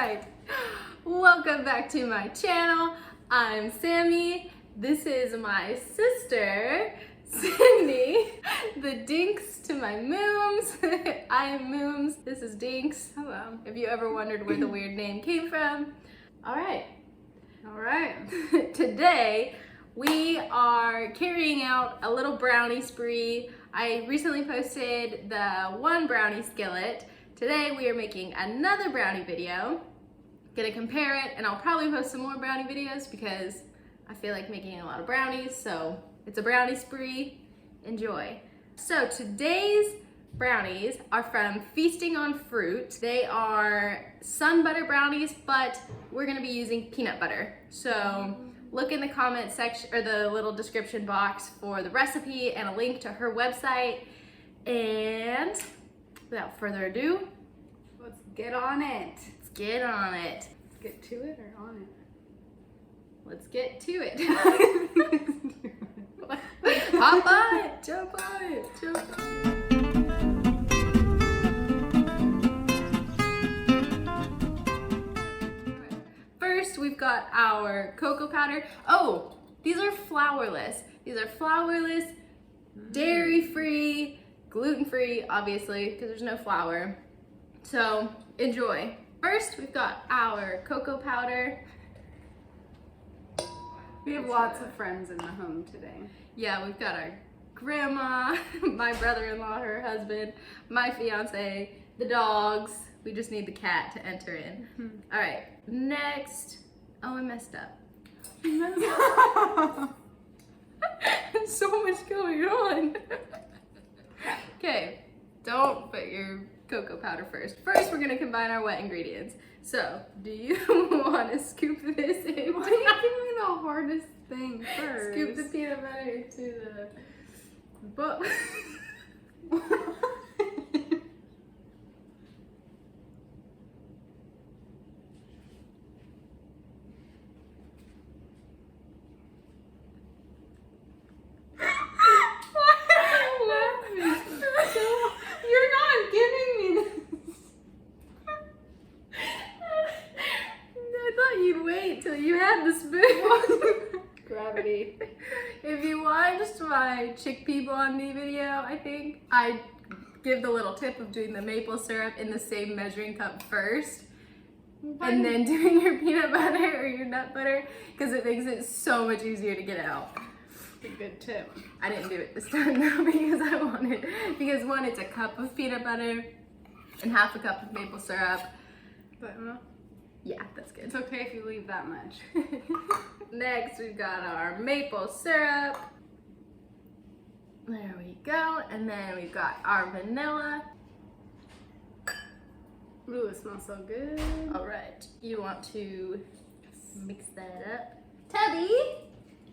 right, welcome back to my channel. I'm Sammy. This is my sister, Cindy. The Dinks to my Mooms. I am Mooms. This is Dinks. Hello. If you ever wondered where the weird name came from. All right. Today we are carrying out a little brownie spree. I recently posted the one brownie skillet. Today we are making another brownie video. Gonna compare it, and I'll probably post some more brownie videos because I feel like making a lot of brownies, so it's a brownie spree. Enjoy. So today's brownies are from Feasting on Fruit. They are sunbutter brownies, but we're gonna be using peanut butter. So look in the comment section or the little description box for the recipe and a link to her website. And without further ado, let's get on it. Let's get on it. Let's get to it or on it? Let's get to it. Hop on it, jump on it, jump on it. First, we've got our cocoa powder. Oh, these are flourless. These are flourless, dairy-free, gluten-free, obviously, because there's no flour. So, enjoy. First, we've got our cocoa powder. We have lots of friends in the home today. Yeah, we've got our grandma, my brother-in-law, her husband, my fiance, the dogs. We just need the cat to enter in. All right, next. Oh, I messed up. There's so much going on. Okay, don't put your cocoa powder first. First, we're gonna combine our wet ingredients. So, do you want to scoop this in? Why are you giving me the hardest thing first? Scoop the peanut butter to the bowl. You had the spoon. Gravity. If you watched my chickpea blondie video, I think I give the little tip of doing the maple syrup in the same measuring cup first, and then doing your peanut butter or your nut butter, because it makes it so much easier to get out. A good tip. I didn't do it this time though because one, it's a cup of peanut butter and half a cup of maple syrup. But yeah, that's good. it's okay if you leave that much. Next, we've got our maple syrup. There we go. And then we've got our vanilla. Ooh, it smells so good. All right, you want to mix that up. Tubby!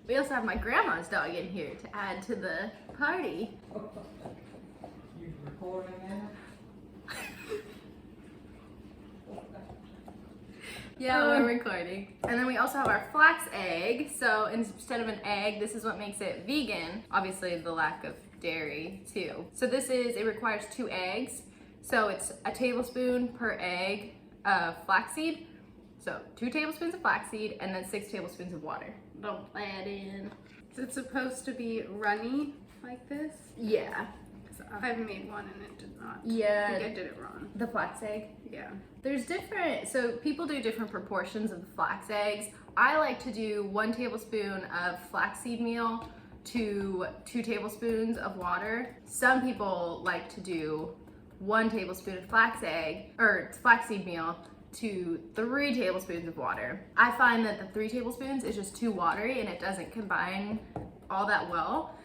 We also have my grandma's dog in here to add to the party. You recording that? Yeah, we're recording. And then we also have our flax egg. So instead of an egg, this is what makes it vegan. Obviously the lack of dairy too. So it requires 2 eggs. So it's a tablespoon per egg of flaxseed. So 2 tablespoons of flaxseed and then 6 tablespoons of water. Don't add in. Is it supposed to be runny like this? Yeah. I've made one and it did not. Yeah. I think I did it wrong. The flax egg? Yeah. There's so people do different proportions of the flax eggs. I like to do 1 tablespoon of flaxseed meal to 2 tablespoons of water. Some people like to do 1 tablespoon of flaxseed meal to 3 tablespoons of water. I find that the 3 tablespoons is just too watery and it doesn't combine all that well.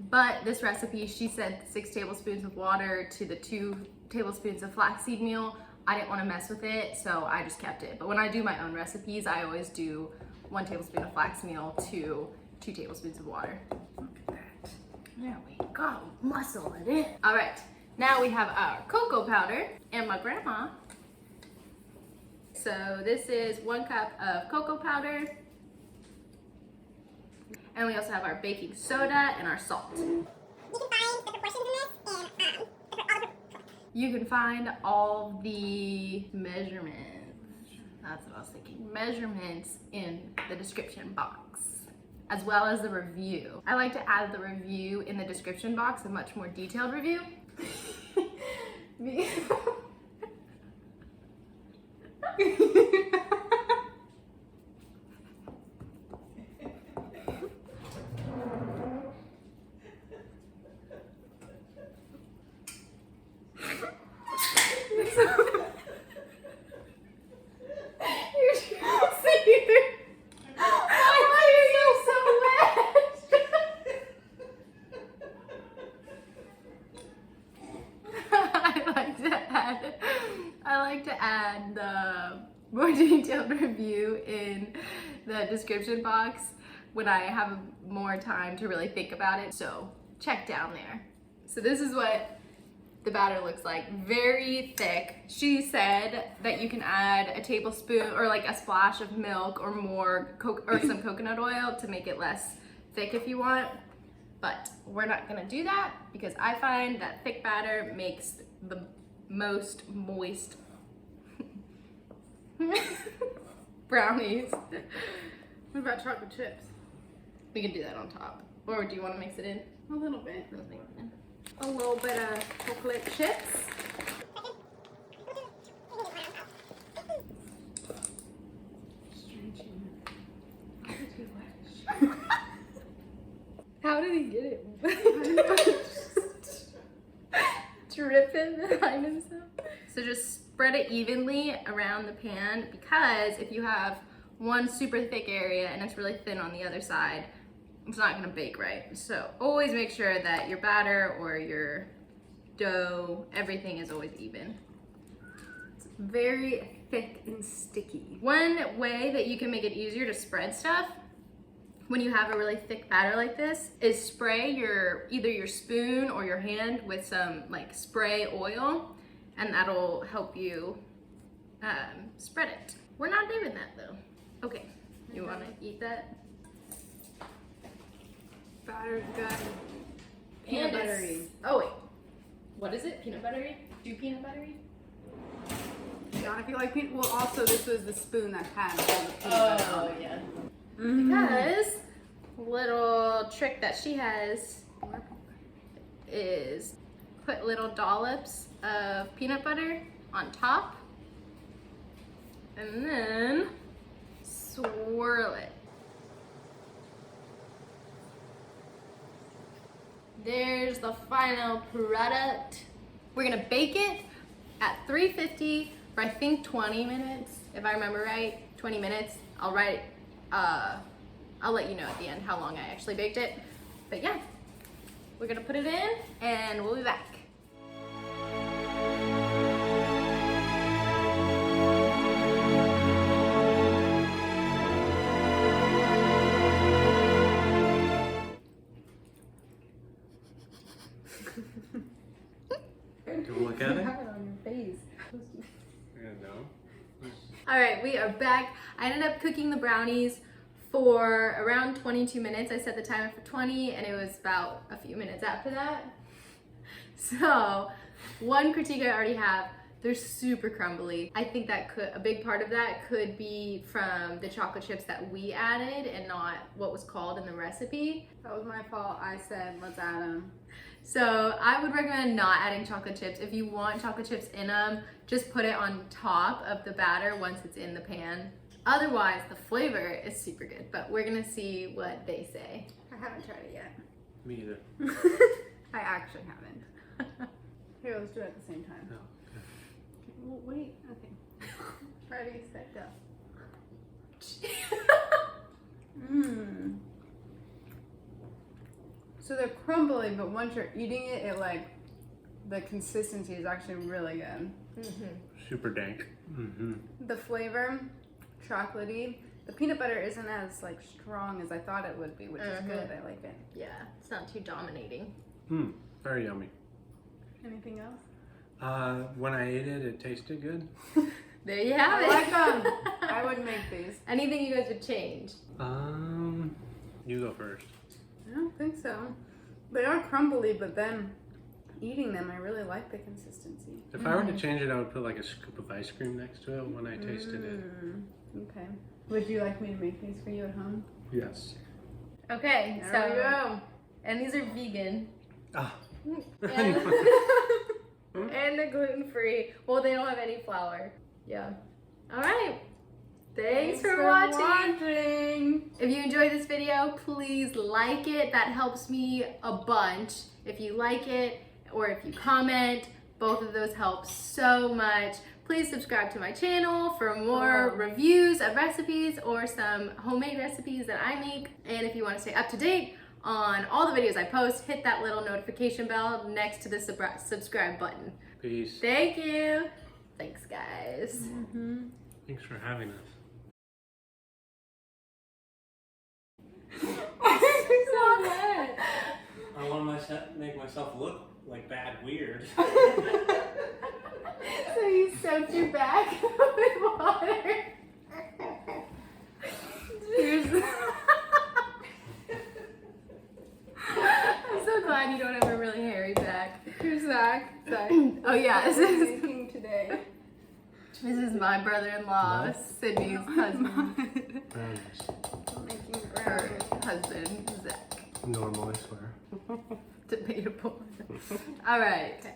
But this recipe, she said 6 tablespoons of water to the 2 tablespoons of flaxseed meal. I didn't want to mess with it, so I just kept it. But when I do my own recipes, I always do 1 tablespoon of flax meal to 2 tablespoons of water. Look at that. There we go. Muscle it in. All right, now we have our cocoa powder and my grandma. So this is 1 cup of cocoa powder. And we also have our baking soda and our salt. You can find all the measurements That's what I was thinking. Measurements in the description box, as well as the review. I like to add the review in the description box, a much more detailed review. I like to add the more detailed review in the description box when I have more time to really think about it. So check down there. So this is what the batter looks like. Very thick. She said that you can add a tablespoon or like a splash of milk or more or some coconut oil to make it less thick if you want. But we're not gonna do that because I find that thick batter makes the most moist brownies. What about chocolate chips? We can do that on top. Or do you want to mix it in? A little bit. Let's mix it in. A little bit of chocolate chips. How did he get it? Dripping behind himself. So just spread it evenly around the pan, because if you have one super thick area and it's really thin on the other side, it's not gonna bake right. So always make sure that your batter or your dough, everything is always even. It's very thick and sticky. One way that you can make it easier to spread stuff when you have a really thick batter like this is spray either your spoon or your hand with some like spray oil, and that'll help you spread it. We're not doing that though. Okay, you wanna eat that? Batter's good. Peanut buttery. Oh wait, what is it? Peanut buttery? Do peanut buttery? Yeah, if you like peanut, well also this was the spoon that had all the peanut butter on it. Yeah. Mm. Because little trick that she has is put little dollops of peanut butter on top and then swirl it. There's the final product. We're gonna bake it at 350 for I think 20 minutes, if I remember right, 20 minutes. I'll let you know at the end how long I actually baked it. But yeah, we're gonna put it in and we'll be back. Can we look at it? On your face. No. All right, we are back. I ended up cooking the brownies for around 22 minutes. I set the timer for 20 and it was about a few minutes after that. So one critique I already have, they're super crumbly. I think that a big part of that could be from the chocolate chips that we added and not what was called in the recipe. That was my fault. I said let's add them. So I would recommend not adding chocolate chips. If you want chocolate chips in them, just put it on top of the batter once it's in the pan. Otherwise, the flavor is super good, but we're gonna see what they say. I haven't tried it yet. Me either. I actually haven't. Here, let's do it at the same time. No. Well, wait, okay. Ready, set, go. Mmm. So they're crumbly, but once you're eating it, the consistency is actually really good. Mm-hmm. Super dank. Mm-hmm. The flavor, chocolatey. The peanut butter isn't as strong as I thought it would be, which is good. I like it. Yeah, it's not too dominating. Very yummy. Anything else? When I ate it, it tasted good. There you have I it. like them. I would make these. Anything you guys would change? You go first. I don't think so. They are crumbly, but then eating them, I really like the consistency. If I were to change it, I would put like a scoop of ice cream next to it when I tasted it. Okay. Would you like me to make these for you at home? Yes. Okay, There we go. and these are vegan. Ah. And, and they're gluten-free. Well, they don't have any flour. Yeah. All right. Thanks for watching. If you enjoyed this video, please like it. That helps me a bunch. If you like it or if you comment, both of those help so much. Please subscribe to my channel for more reviews of recipes or some homemade recipes that I make. And if you want to stay up to date on all the videos I post, hit that little notification bell next to the subscribe button. Peace. Thank you. Thanks, guys. Thanks for having us. So wet. I want to make myself look like bad weird. So you soaked your back with water. Here's I'm so glad you don't have a really hairy back. Here's Zach. Oh yeah, What are we making today? this is my brother-in-law, What? Sydney's husband. Brownies. Making Her brownies. husband, Zach. Normal, I swear. Debatable. All right. Okay.